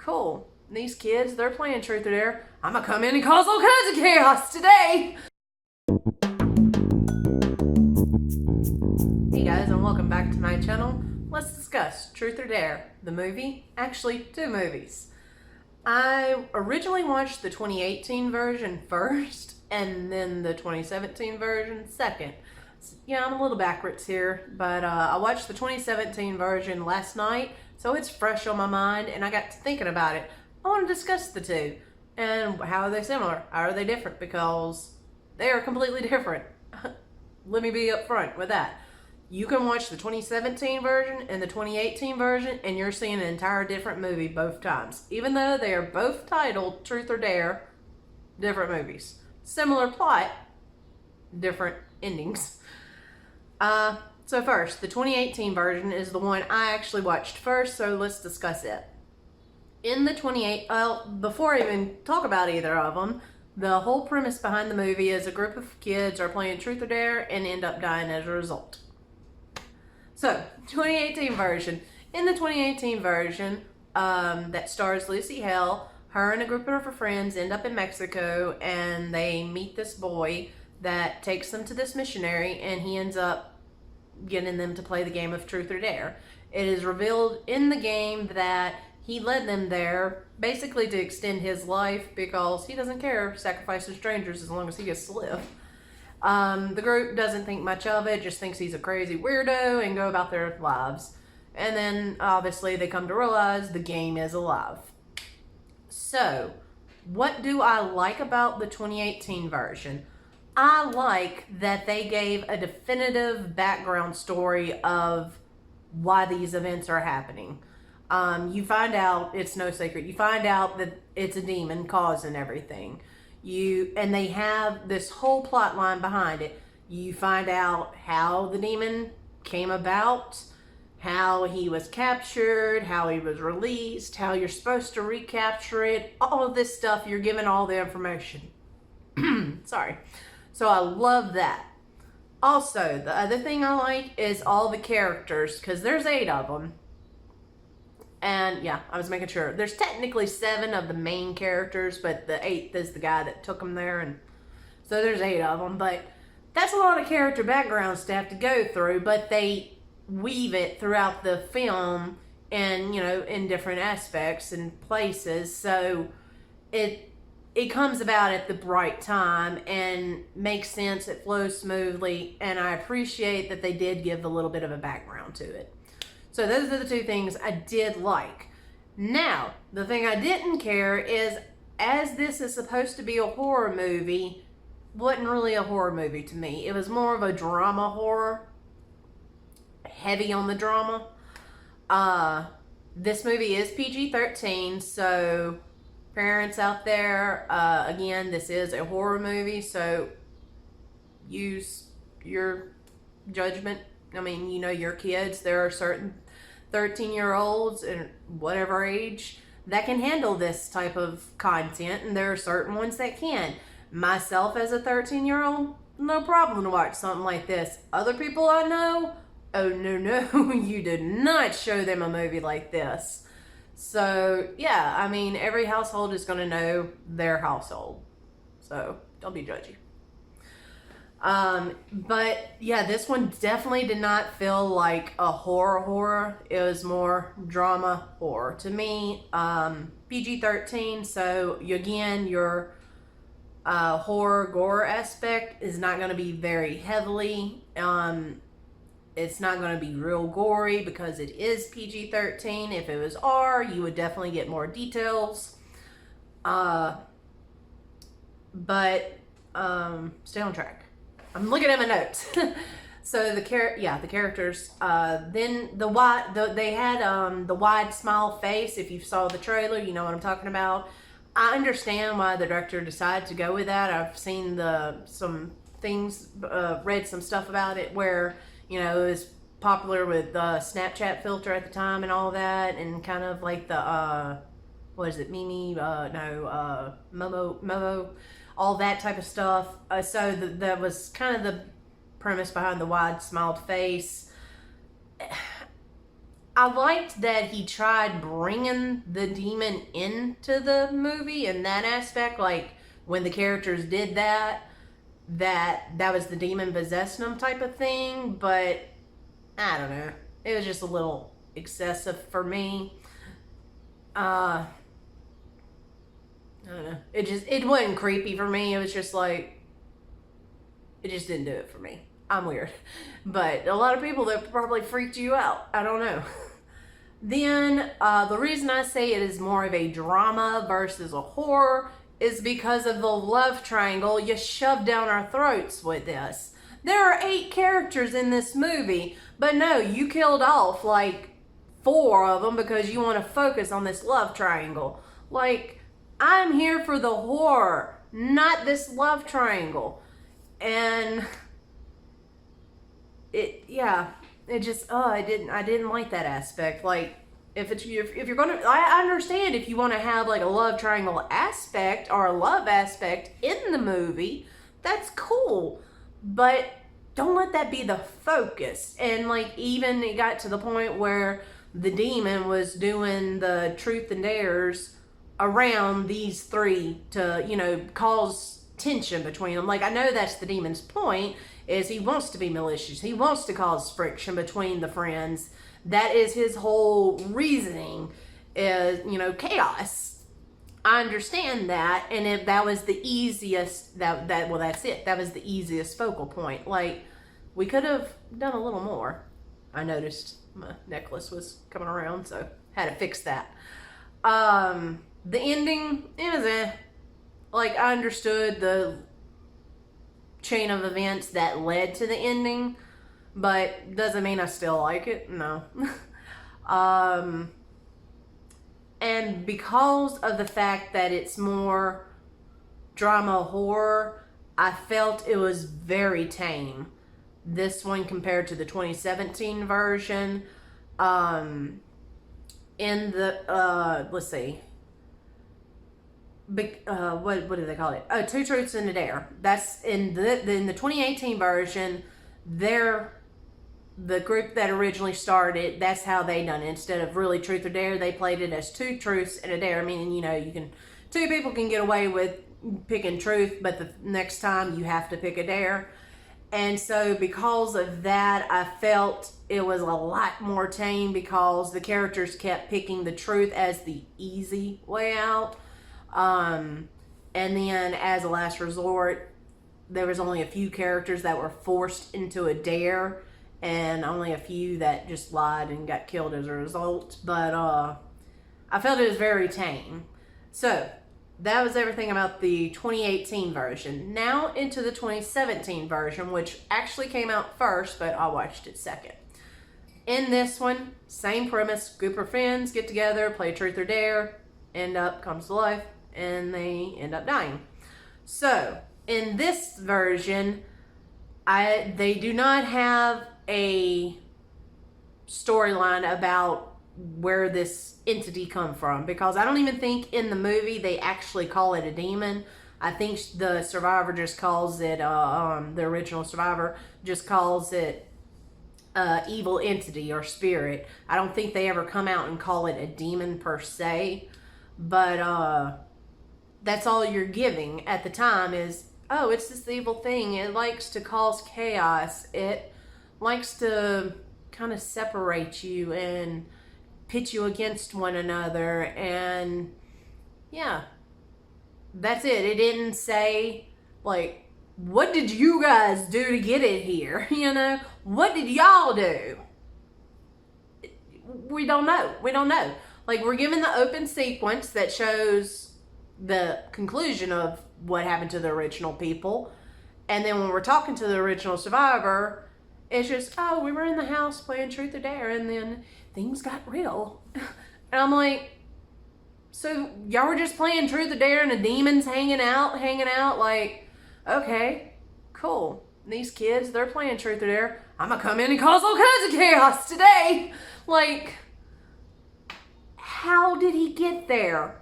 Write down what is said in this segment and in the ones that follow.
cool. These kids, they're playing truth or dare. I'm gonna come in and cause all kinds of chaos today. Hey guys, and welcome back to my channel. Let's discuss Truth or Dare, the movie. Actually, two movies. I originally watched the 2018 version first, and then the 2017 version second. Yeah, I'm a little backwards here, but I watched the 2017 version last night, so it's fresh on my mind, and I got to thinking about it. I want to discuss the two, and how are they similar? How are they different? Because they are completely different. Let me be upfront with that. You can watch the 2017 version and the 2018 version, and you're seeing an entire different movie both times. Even though they are both titled Truth or Dare, different movies. Similar plot, different endings. So first, the 2018 version is the one I actually watched first, so let's discuss it. In the before I even talk about either of them, the whole premise behind the movie is a group of kids are playing Truth or Dare and end up dying as a result. So, 2018 version. In the 2018 version, that stars Lucy Hale, her and a group of her friends end up in Mexico, and they meet this boy that takes them to this missionary, and he ends up getting them to play the game of Truth or Dare. It is revealed in the game that he led them there basically to extend his life because he doesn't care sacrificing strangers as long as he gets to live. The group doesn't think much of it, just thinks he's a crazy weirdo and go about their lives. And then obviously they come to realize the game is alive. So, what do I like about the 2018 version? I like that they gave a definitive background story of why these events are happening. You find out, it's no secret, you find out that it's a demon causing everything. And they have this whole plot line behind it. You find out how the demon came about, how he was captured, how he was released, how you're supposed to recapture it, all of this stuff, you're given all the information. Sorry. So I love that. Also, the other thing I like is all the characters, because there's 8 of them. And yeah, I was making sure. There's technically 7 of the main characters, but the 8th is the guy that took them there. And so there's 8 of them. But that's a lot of character background stuff to go through. But they weave it throughout the film and, in different aspects and places. So it comes about at the right time and makes sense. It flows smoothly. And I appreciate that they did give a little bit of a background to it. So those are the 2 things I did like. Now, the thing I didn't care is, as this is supposed to be a horror movie, wasn't really a horror movie to me. It was more of a drama horror. Heavy on the drama. This movie is PG-13, so parents out there, again, this is a horror movie, so use your judgment. I mean, your kids, there are certain 13-year-olds and whatever age that can handle this type of content, and there are certain ones that can. Myself as a 13-year-old, no problem to watch something like this. Other people I know, oh no, you did not show them a movie like this. So, yeah, I mean, every household is going to know their household. So, don't be judgy. But yeah, this one definitely did not feel like a horror. It was more drama horror to me. PG-13, so again, your horror gore aspect is not going to be very heavily. It's not going to be real gory because it is PG-13. If it was R, you would definitely get more details. But stay on track. I'm looking at my notes. So the characters. Then they had the wide smile face. If you saw the trailer, you know what I'm talking about. I understand why the director decided to go with that. I've seen some things, read some stuff about it where it was popular with the Snapchat filter at the time and all that, and kind of like the what is it, Mimi? Momo. All that type of stuff. So that was kind of the premise behind the wide smiled face. I liked that he tried bringing the demon into the movie in that aspect. Like when the characters did that, that was the demon possessing them type of thing. But I don't know. It was just a little excessive for me. I don't know. It wasn't creepy for me. It was just like it just didn't do it for me. I'm weird. But a lot of people that probably freaked you out. I don't know. Then the reason I say it is more of a drama versus a horror is because of the love triangle you shoved down our throats with this. There are 8 characters in this movie, but no, you killed off like 4 of them because you want to focus on this love triangle. Like, I'm here for the horror, not this love triangle. And I didn't like that aspect. Like, if you're gonna, I understand if you want to have like a love triangle aspect or a love aspect in the movie, that's cool, but don't let that be the focus. And like, even it got to the point where the demon was doing the truth and dares around these 3 to cause tension between them. Like, I know that's the demon's point, is he wants to be malicious. He wants to cause friction between the friends. That is his whole reasoning, is, chaos. I understand that, and if that was the easiest, that's it. That was the easiest focal point. Like, we could have done a little more. I noticed my necklace was coming around, so had to fix that. The ending, it was like, I understood the chain of events that led to the ending, but doesn't mean I still like it. No. And because of the fact that it's more drama horror, I felt it was very tame. This one compared to the 2017 version. In the let's see. What do they call it? Oh, Two Truths and a Dare. That's in the 2018 version. The group that originally started, that's how they done it. Instead of really truth or dare, they played it as 2 truths and a dare, meaning 2 people can get away with picking truth, but the next time you have to pick a dare. And so because of that, I felt it was a lot more tame because the characters kept picking the truth as the easy way out. And then as a last resort, there was only a few characters that were forced into a dare, and only a few that just lied and got killed as a result. But I felt it was very tame. So that was everything about the 2018 version. Now into the 2017 version, which actually came out first, but I watched it second. In this one, same premise: group of friends get together, play truth or dare, comes to life, and they end up dying. So in this version, they do not have a storyline about where this entity come from, because I don't even think in the movie they actually call it a demon. I think the survivor just calls it, the original survivor just calls it evil entity or spirit. I don't think they ever come out and call it a demon per se, but that's all you're giving at the time is, oh, it's this evil thing. It likes to cause chaos. It likes to kind of separate you and pit you against one another. And yeah, that's it. It didn't say, like, what did you guys do to get it here? What did y'all do? We don't know. We don't know. Like, we're given the open sequence that shows the conclusion of what happened to the original people. And then when we're talking to the original survivor, it's just, oh, we were in the house playing truth or dare, and then things got real. And I'm like, so y'all were just playing truth or dare and the demons hanging out? Like, okay, cool. These kids, they're playing truth or dare. I'm gonna come in and cause all kinds of chaos today. Like, how did he get there?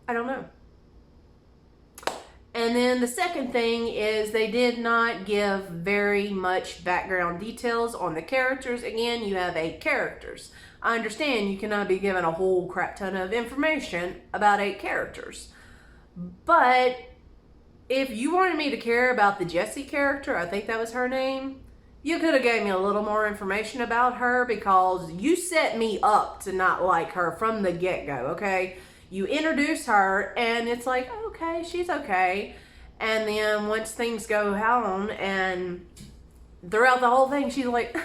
I don't know. And then the second thing is they did not give very much background details on the characters. Again, you have 8 characters. I understand you cannot be given a whole crap ton of information about 8 characters. But if you wanted me to care about the Jessie character, I think that was her name, you could have gave me a little more information about her, because you set me up to not like her from the get-go, okay? You introduce her, and it's like, okay, she's okay. And then once things go on, and throughout the whole thing, she's like,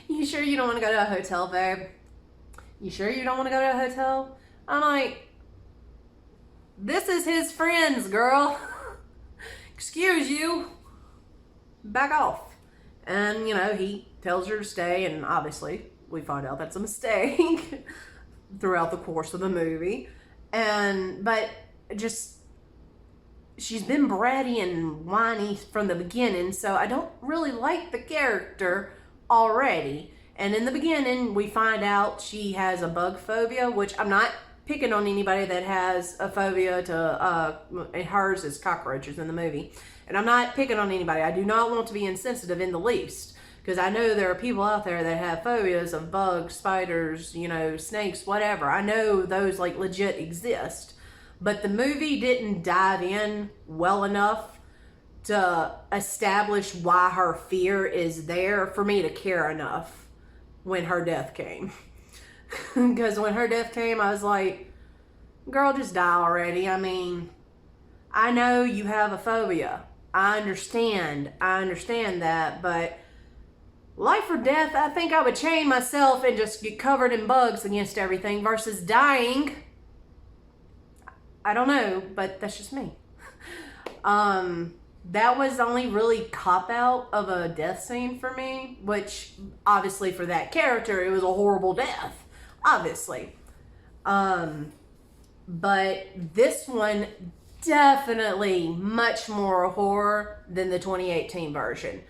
you sure you don't want to go to a hotel, babe? You sure you don't want to go to a hotel? I'm like, this is his friends, girl. Excuse you. Back off. And, you know, he tells her to stay, and obviously we find out that's a mistake throughout the course of the movie. But just, she's been bratty and whiny from the beginning, so I don't really like the character already. And in the beginning, we find out she has a bug phobia, which I'm not picking on anybody that has a phobia to, hers is cockroaches in the movie. And I'm not picking on anybody. I do not want to be insensitive in the least, because I know there are people out there that have phobias of bugs, spiders, you know, snakes, whatever. I know those like legit exist. But the movie didn't dive in well enough to establish why her fear is there for me to care enough when her death came. Because when her death came, I was like, girl, just die already. I mean, I know you have a phobia. I understand that, but life or death, I think I would chain myself and just get covered in bugs against everything versus dying. I don't know, but that's just me. That was the only really cop-out of a death scene for me, which obviously for that character, it was a horrible death, obviously. But this one, definitely much more horror than the 2018 version.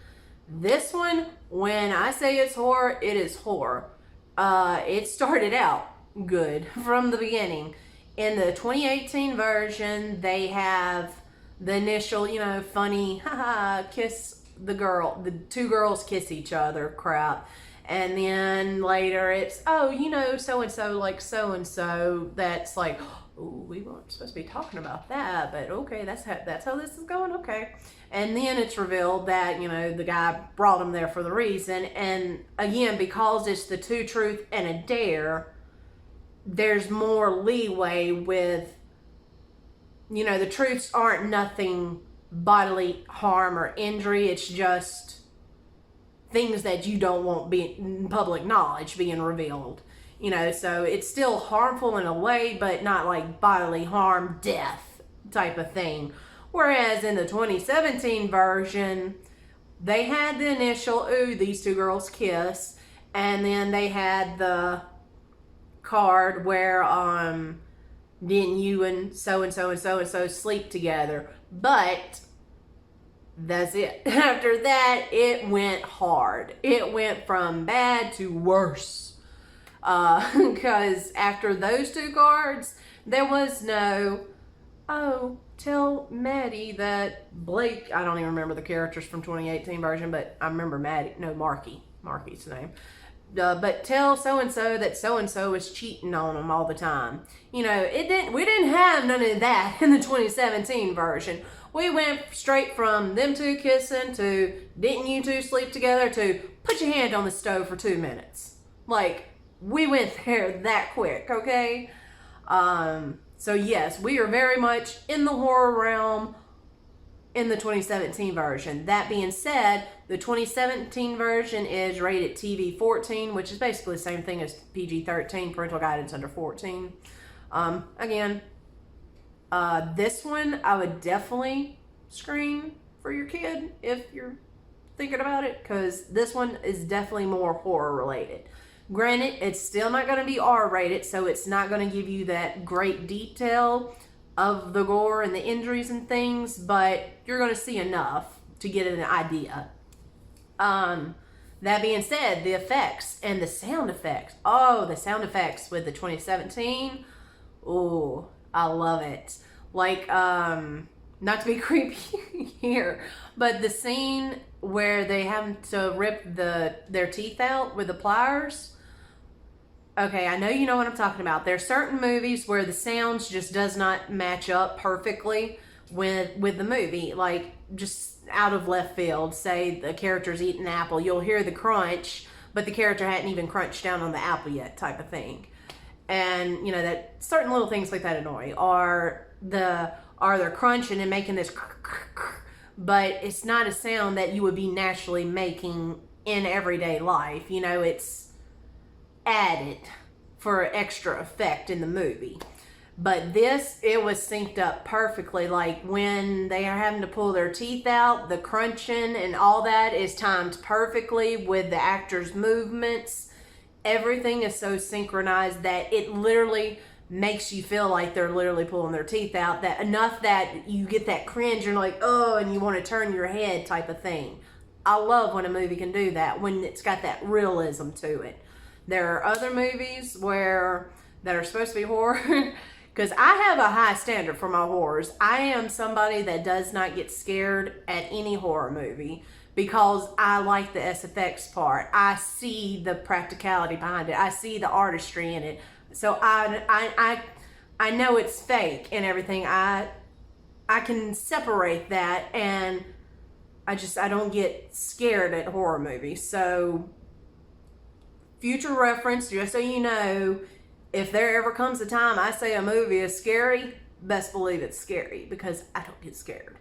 This one, when I say it's horror, it is horror. It started out good from the beginning. In the 2018 version, they have the initial, you know, funny, haha, kiss the girl, the 2 girls kiss each other crap. And then later it's, oh, you know, so-and-so like so-and-so, that's like, oh, we weren't supposed to be talking about that, but okay, that's how this is going, okay. And then it's revealed that, you know, the guy brought him there for the reason. And again, because it's the 2 truth and a dare, there's more leeway with, you know, the truths aren't nothing bodily harm or injury. It's just things that you don't want being public knowledge being revealed. You know, so it's still harmful in a way, but not like bodily harm, death type of thing. Whereas in the 2017 version, they had the initial, ooh, these 2 girls kiss. And then they had the card where, didn't you and so-and-so and so-and-so sleep together? But that's it. After that, it went hard. It went from bad to worse. Because after those 2 cards, there was no, oh, tell Maddie that Blake, I don't even remember the characters from 2018 version, but I remember Maddie, no, Marky's name. But tell so-and-so that so-and-so is cheating on them all the time. You know, we didn't have none of that in the 2017 version. We went straight from them 2 kissing to didn't you 2 sleep together to put your hand on the stove for 2 minutes. Like, we went there that quick, okay? So yes, we are very much in the horror realm in the 2017 version. That being said, the 2017 version is rated TV 14, which is basically the same thing as PG-13, parental guidance under 14. Again, this one I would definitely screen for your kid if you're thinking about it, because this one is definitely more horror related. Granted, it's still not going to be R-rated, so it's not going to give you that great detail of the gore and the injuries and things, but you're going to see enough to get an idea. That being said, the effects and the sound effects. Oh, the sound effects with the 2017. Oh, I love it. Like, not to be creepy here, but the scene where they have to rip their teeth out with the pliers. Okay, I know you know what I'm talking about. There's certain movies where the sounds just does not match up perfectly with the movie. Like, just out of left field, say the character's eating an apple, you'll hear the crunch, but the character hadn't even crunched down on the apple yet, type of thing. And that certain little things like that annoy. Or they're crunching and making this, but it's not a sound that you would be naturally making in everyday life. It's added for extra effect in the movie. But this, it was synced up perfectly. Like when they are having to pull their teeth out, the crunching and all that is timed perfectly with the actors' movements. Everything is so synchronized that it literally makes you feel like they're literally pulling their teeth out, that enough that you get that cringe and like, oh, and you want to turn your head type of thing. I love when a movie can do that, when it's got that realism to it. There are other movies that are supposed to be horror, because I have a high standard for my horrors. I am somebody that does not get scared at any horror movie, because I like the SFX part. I see the practicality behind it. I see the artistry in it. So I know it's fake and everything. I can separate that, and I don't get scared at horror movies. So future reference, just so you know, if there ever comes a time I say a movie is scary, best believe it's scary, because I don't get scared.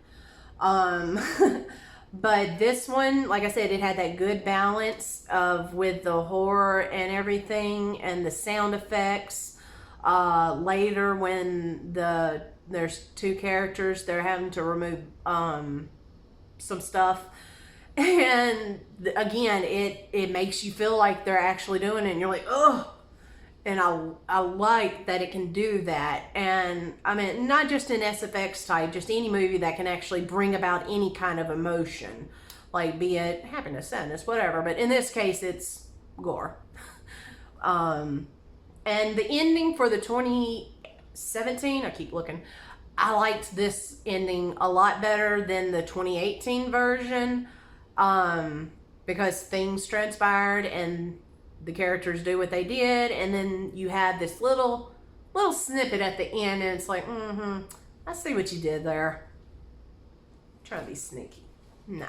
But this one, like I said, it had that good balance with the horror and everything, and the sound effects. Later, when there's two characters, they're having to remove some stuff, and again, it makes you feel like they're actually doing it, and you're like, oh. And I like that it can do that. And I mean, not just an SFX type, just any movie that can actually bring about any kind of emotion, like be it happiness, sadness, whatever. But in this case, it's gore. And the ending for the 2017, I keep looking, I liked this ending a lot better than the 2018 version, because things transpired and the characters do what they did, and then you have this little snippet at the end, and it's like, I see what you did there. Try to be sneaky. Nah.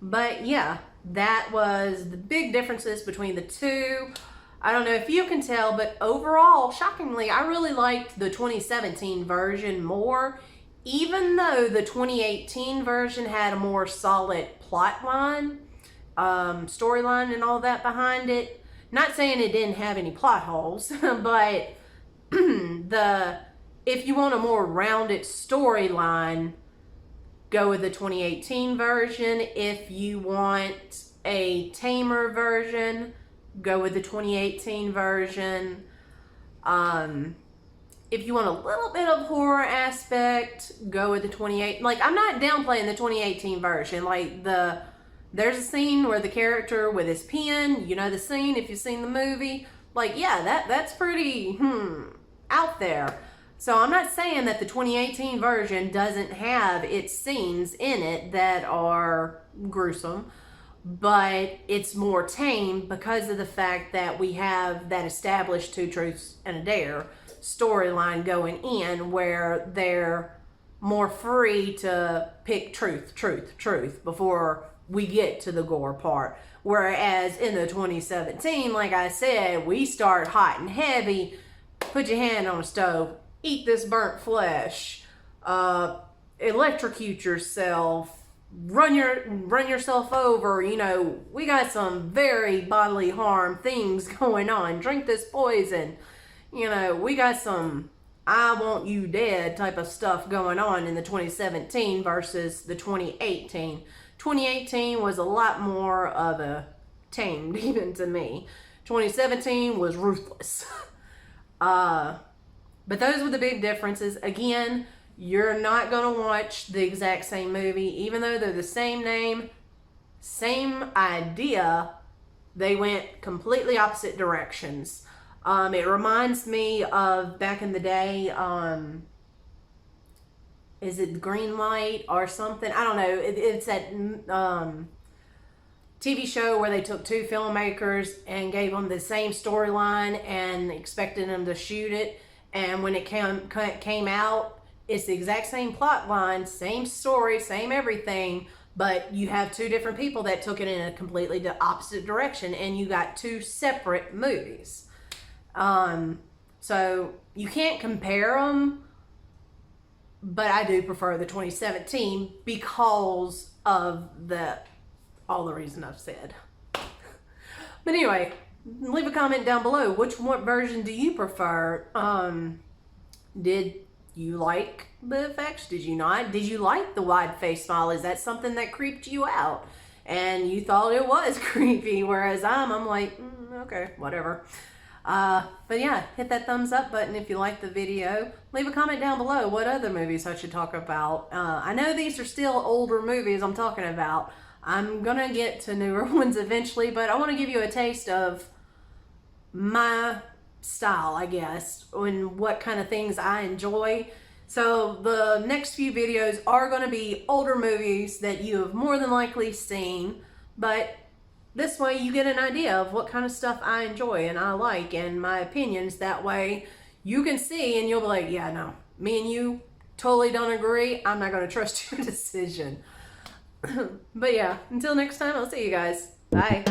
But yeah, that was the big differences between the two. I don't know if you can tell, but overall, shockingly, I really liked the 2017 version more, even though the 2018 version had a more solid plot line, storyline and all that behind it. Not saying it didn't have any plot holes, but if you want a more rounded storyline, go with the 2018 version. If you want a tamer version, go with the 2018 version. If you want a little bit of horror aspect, go with the 2018. Like, I'm not downplaying the 2018 version. Like, there's a scene where the character with his pen, you know the scene if you've seen the movie. Like, yeah, that's pretty out there. So I'm not saying that the 2018 version doesn't have its scenes in it that are gruesome, but it's more tame because of the fact that we have that established two truths and a dare storyline going in, where they're more free to pick truth before we get to the gore part. Whereas in the 2017, like I said, we start hot and heavy. Put your hand on a stove, eat this burnt flesh, electrocute yourself, run yourself over. You know, we got some very bodily harm things going on. Drink this poison. You know, we got some I want you dead type of stuff going on in the 2017 versus the 2018. 2018 was a lot more of a tamed, even to me. 2017 was ruthless. But those were the big differences. Again, you're not going to watch the exact same movie, even though they're the same name, same idea. They went completely opposite directions. It reminds me of back in the day, is it Green Light or something? I don't know. It's that TV show where they took two filmmakers and gave them the same storyline and expected them to shoot it. And when it came out, it's the exact same plot line, same story, same everything, but you have two different people that took it in a completely opposite direction, and you got two separate movies. So you can't compare them, but I do prefer the 2017 because of all the reason I've said. But anyway, leave a comment down below. What version do you prefer? Did you like the effects? Did you not? Did you like the wide face smile? Is that something that creeped you out and you thought it was creepy? Whereas I'm like, okay, whatever. But yeah, hit that thumbs up button if you like the video. Leave a comment down below what other movies I should talk about. I know these are still older movies I'm talking about. I'm gonna get to newer ones eventually, but I want to give you a taste of my style, I guess, and what kind of things I enjoy. So the next few videos are going to be older movies that you have more than likely seen, but this way you get an idea of what kind of stuff I enjoy and I like and my opinions. That way you can see and you'll be like, yeah, no, me and you totally don't agree. I'm not going to trust your decision. But yeah, until next time, I'll see you guys. Bye.